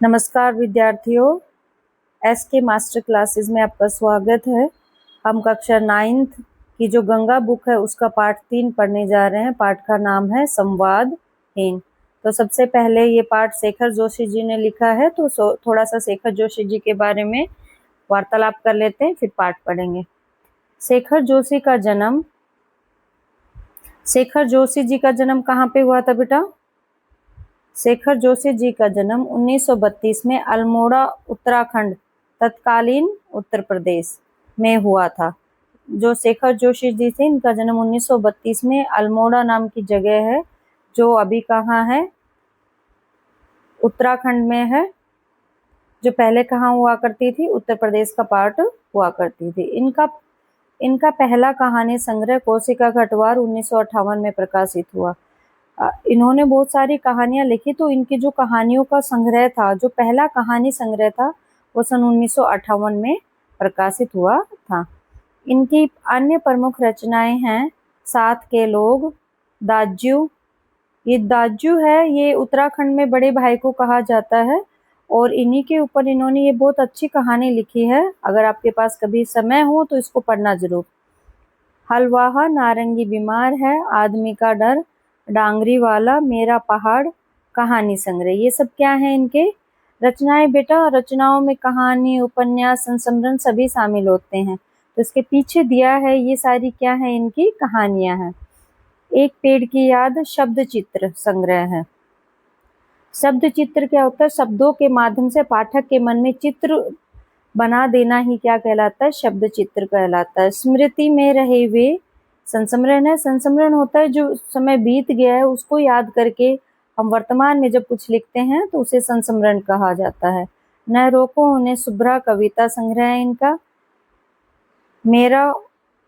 नमस्कार विद्यार्थियों, एस के मास्टर क्लासेस में आपका स्वागत है। हम कक्षा 9th की जो गंगा बुक है उसका पाठ 3 पढ़ने जा रहे हैं। पाठ का नाम है संवादहीन। तो सबसे पहले ये पाठ शेखर जोशी जी ने लिखा है, तो थोड़ा सा शेखर जोशी जी के बारे में वार्तालाप कर लेते हैं, फिर पाठ पढ़ेंगे। शेखर जोशी जी का जन्म कहाँ पे हुआ था बेटा? शेखर जोशी जी का जन्म 1932 में अल्मोड़ा, उत्तराखंड, तत्कालीन उत्तर प्रदेश में हुआ था। जो शेखर जोशी जी थे, इनका जन्म 1932 में अल्मोड़ा नाम की जगह है, जो अभी कहाँ है? उत्तराखंड में है। जो पहले कहाँ हुआ करती थी? उत्तर प्रदेश का पार्ट हुआ करती थी। इनका पहला कहानी संग्रह कोशिका घटवार 1958 में प्रकाशित हुआ। इन्होंने बहुत सारी कहानियां लिखी, तो इनकी जो कहानियों का संग्रह था, जो पहला कहानी संग्रह था, वो सन 1958 में प्रकाशित हुआ था। इनकी अन्य प्रमुख रचनाएं हैं साथ के लोग, दाज्यू। ये दाज्यू है, ये उत्तराखंड में बड़े भाई को कहा जाता है, और इन्हीं के ऊपर इन्होंने ये बहुत अच्छी कहानी लिखी है। अगर आपके पास कभी समय हो तो इसको पढ़ना जरूर। हलवाहा, नारंगी बीमार है, आदमी का डर, डांगरी वाला, मेरा पहाड़, कहानी संग्रह, ये सब क्या है इनके रचनाएं बेटा? रचनाओं में कहानी, उपन्यास, संस्मरण सभी शामिल होते हैं। तो इसके पीछे दिया है, ये सारी क्या है? इनकी कहानियां हैं। एक पेड़ की याद शब्द चित्र संग्रह है। शब्द चित्र क्या होता है? शब्दों के माध्यम से पाठक के मन में चित्र बना देना ही क्या कहलाता है? शब्द चित्र कहलाता है। स्मृति में रहे वे संस्मरण है। संस्मरण होता है जो समय बीत गया है उसको याद करके हम वर्तमान में जब कुछ लिखते हैं तो उसे संस्मरण कहा जाता है। न रोको उन्हें शुभ्रा, कविता संग्रह है इनका। मेरा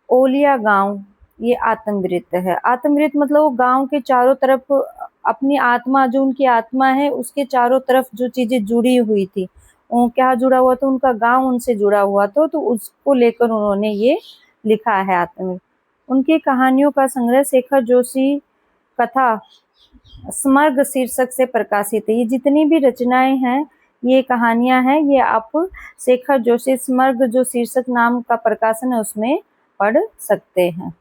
ओलिया गांव, ये आत्मवृत्त है। आत्मवृत्त मतलब वो गांव के चारों तरफ अपनी आत्मा, जो उनकी आत्मा है उसके चारों तरफ जो चीजें जुड़ी हुई थी, वो क्या जुड़ा हुआ था? उनका गांव उनसे जुड़ा हुआ था, तो उसको लेकर उन्होंने ये लिखा है आत्मवृत्त। उनकी कहानियों का संग्रह शेखर जोशी कथा स्मर्ग शीर्षक से प्रकाशित है। ये जितनी भी रचनाएं हैं, ये कहानियां हैं, ये आप शेखर जोशी स्मर्ग जो शीर्षक नाम का प्रकाशन है उसमें पढ़ सकते हैं।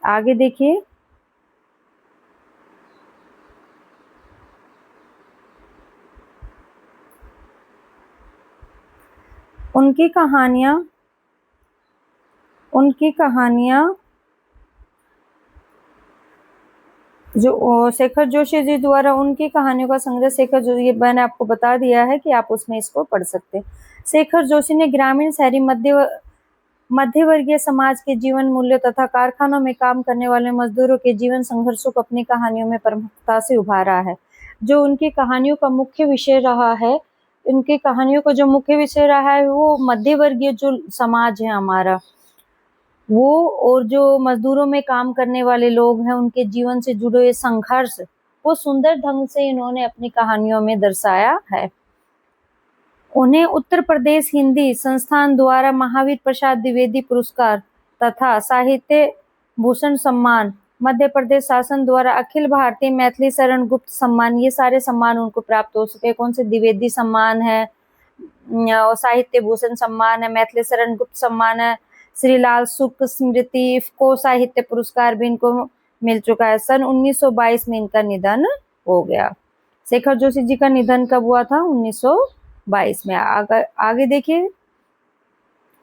आगे देखिए। उनकी कहानियां जो शेखर जोशी जी द्वारा, उनकी कहानियों का संग्रह शेखर जोशी, ये मैंने आपको बता दिया है कि आप उसमें इसको पढ़ सकते हैं। शेखर जोशी ने ग्रामीण, शहरी, मध्यवर्गीय समाज के जीवन मूल्य तथा कारखानों में काम करने वाले मजदूरों के जीवन संघर्षों को अपनी कहानियों में प्रमुखता से उभारा है। जो उनकी कहानियों का मुख्य विषय रहा है, उनकी कहानियों का जो मुख्य विषय रहा है वो मध्यवर्गीय जो समाज है हमारा, वो, और जो मजदूरों में काम करने वाले लोग हैं, उनके जीवन से जुड़े हुए संघर्ष, वो सुंदर ढंग से इन्होंने अपनी कहानियों में दर्शाया है। उन्हें उत्तर प्रदेश हिंदी संस्थान द्वारा महावीर प्रसाद द्विवेदी पुरस्कार तथा साहित्य भूषण सम्मान, मध्य प्रदेश शासन द्वारा अखिल भारतीय मैथिली शरण गुप्त सम्मान, ये सारे सम्मान उनको प्राप्त हो सके। कौन से? द्विवेदी सम्मान है, और साहित्य भूषण सम्मान है, मैथिली शरण गुप्त सम्मान है, श्री लाल शुक्ल स्मृति को साहित्य पुरस्कार भी इनको मिल चुका है। सन 1922 में इनका निधन हो गया। शेखर जोशी जी का निधन कब हुआ था? 1922 में। आगे देखिए।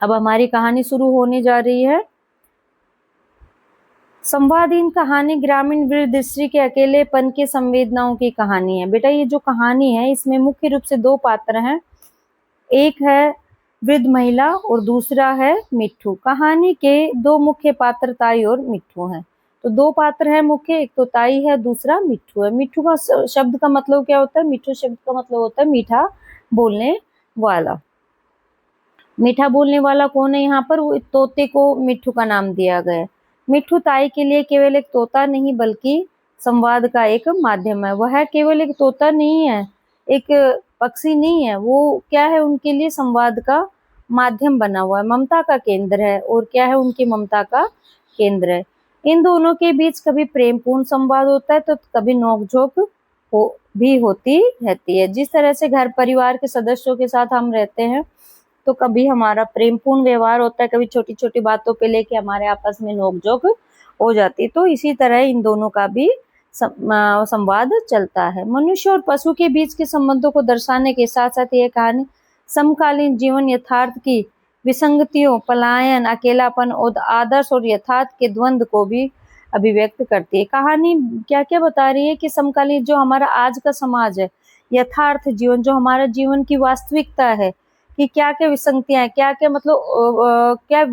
अब हमारी कहानी शुरू होने जा रही है। संवादहीन कहानी ग्रामीण वृद्ध स्त्री के अकेलेपन की संवेदनाओं की कहानी है। बेटा, ये जो कहानी है इसमें मुख्य रूप से 2 पात्र हैं। एक है वृद्ध महिला और दूसरा है मिट्ठू। कहानी के 2 मुख्य पात्र ताई और मिट्ठू हैं। तो 2 पात्र हैं मुख्य, एक तो ताई है, दूसरा मिट्ठू है। मिट्ठू का शब्द का मतलब क्या होता है? मिट्ठू शब्द का मतलब होता है मीठा बोलने वाला। मीठा बोलने वाला कौन है यहाँ पर? वो तोते को मिट्ठू का नाम दिया गया है। मिट्ठू ताई के लिए केवल एक तोता नहीं बल्कि संवाद का एक माध्यम है। वह केवल एक तोता नहीं है, एक पक्षी नहीं है, वो क्या है? उनके लिए संवाद का माध्यम बना हुआ है, ममता का केंद्र है। और क्या है? उनकी ममता का केंद्र है। इन दोनों के बीच कभी प्रेमपूर्ण संवाद होता है तो कभी नोकझोंक भी होती रहती है। जिस तरह से घर परिवार के सदस्यों के साथ हम रहते हैं तो कभी हमारा प्रेमपूर्ण व्यवहार होता है, कभी छोटी छोटी बातों पे लेके हमारे आपस में नोकझोंक हो जाती है, तो इसी तरह इन दोनों का भी संवाद चलता है। मनुष्य और पशु के बीच के संबंधों को दर्शाने के साथ साथ यह कहानी समकालीन जीवन यथार्थ की विसंगतियों, पलायन, अकेलापन और आदर्श और यथार्थ के द्वंद्व को भी अभिव्यक्त करती है। कहानी क्या क्या बता रही है कि समकालीन जो हमारा आज का समाज है, यथार्थ जीवन जो हमारा जीवन की वास्तविकता है, कि क्या क्या विसंगतियां हैं, क्या क्या मतलब क्या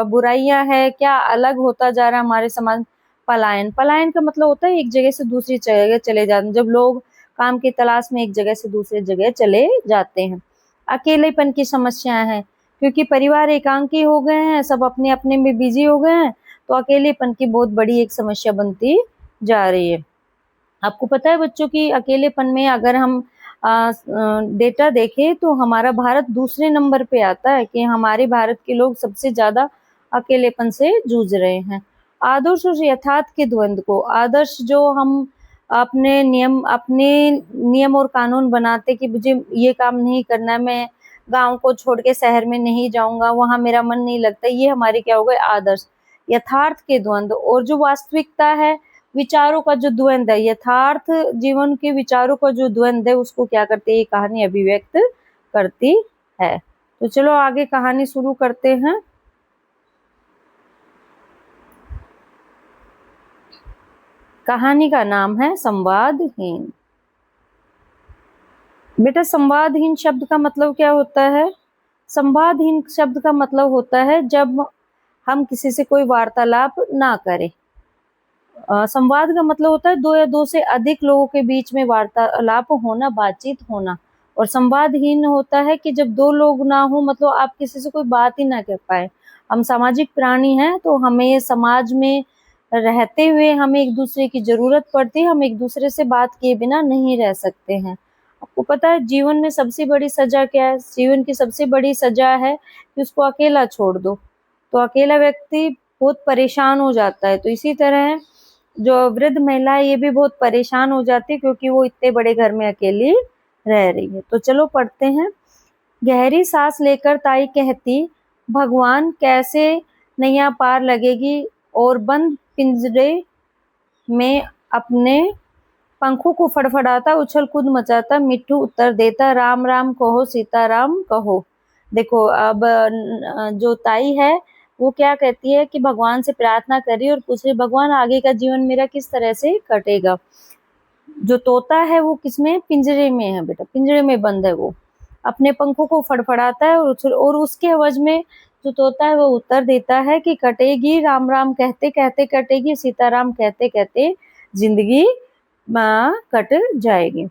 बुराइयां हैं, क्या अलग होता जा रहा है हमारे समाज। पलायन, पलायन का मतलब होता है एक जगह से दूसरी जगह चले जाना, जब लोग काम की तलाश में एक जगह से दूसरी जगह चले जाते हैं। अकेलेपन की समस्याएं हैं, क्योंकि परिवार एकांकी हो गए हैं, सब अपने अपने में बिजी हो गए हैं, तो अकेलेपन की बहुत बड़ी एक समस्या बनती जा रही है। आपको पता है बच्चों की अकेलेपन में अगर हम डेटा देखें तो हमारा भारत दूसरे नंबर पे आता है, कि हमारे भारत के लोग सबसे ज्यादा अकेलेपन से जूझ रहे हैं। आदर्श और यथार्थ के द्वंद्व को, आदर्श जो हम अपने नियम और कानून बनाते कि मुझे ये काम नहीं करना है, मैं गांव को छोड़ के शहर में नहीं जाऊंगा, वहां मेरा मन नहीं लगता, ये हमारे क्या हो गए आदर्श। यथार्थ के द्वंद्व और जो वास्तविकता है, विचारों का जो द्वंद्व है, यथार्थ जीवन के विचारों का जो द्वंद्व है, उसको क्या करती है ये कहानी अभिव्यक्त करती है। तो चलो आगे कहानी शुरू करते हैं। कहानी का नाम है संवादहीन। बेटा संवादहीन शब्द का मतलब क्या होता है? संवादहीन शब्द का मतलब होता है जब हम किसी से कोई वार्तालाप ना करें। संवाद का मतलब होता है दो या दो से अधिक लोगों के बीच में वार्तालाप होना, बातचीत होना। और संवादहीन होता है कि जब दो लोग ना हो, मतलब आप किसी से कोई बात ही ना कर पाए। हम सामाजिक प्राणी हैं, तो हमें समाज में रहते हुए हमें एक दूसरे की जरूरत पड़ती है, हम एक दूसरे से बात किए बिना नहीं रह सकते हैं। आपको पता है जीवन में सबसे बड़ी सजा क्या है? जीवन की सबसे बड़ी सजा है कि उसको अकेला छोड़ दो, तो अकेला व्यक्ति बहुत परेशान हो जाता है। तो इसी तरह जो वृद्ध महिला है ये भी बहुत परेशान हो जाती है, क्योंकि वो इतने बड़े घर में अकेली रह रही है। तो चलो पढ़ते हैं। गहरी सांस लेकर ताई कहती, भगवान कैसे नैया पार लगेगी, और बंद पिंजरे में अपने पंखों को फड़फड़ाता उछल कूद मचाता मिट्ठू उत्तर देता, राम राम कहो सीताराम कहो। देखो अब जो ताई है वो क्या कहती है कि भगवान से प्रार्थना करी और पूछ रही, भगवान आगे का जीवन मेरा किस तरह से कटेगा। जो तोता है वो किसमें? पिंजरे में है बेटा, पिंजरे में बंद है, वो अपने पंखों को फड़फड़ाता है और उसके एवज में जो तोता है वो उत्तर देता है कि कटेगी, राम राम कहते कहते कटेगी, सीताराम कहते कहते जिंदगी कट जाएगी।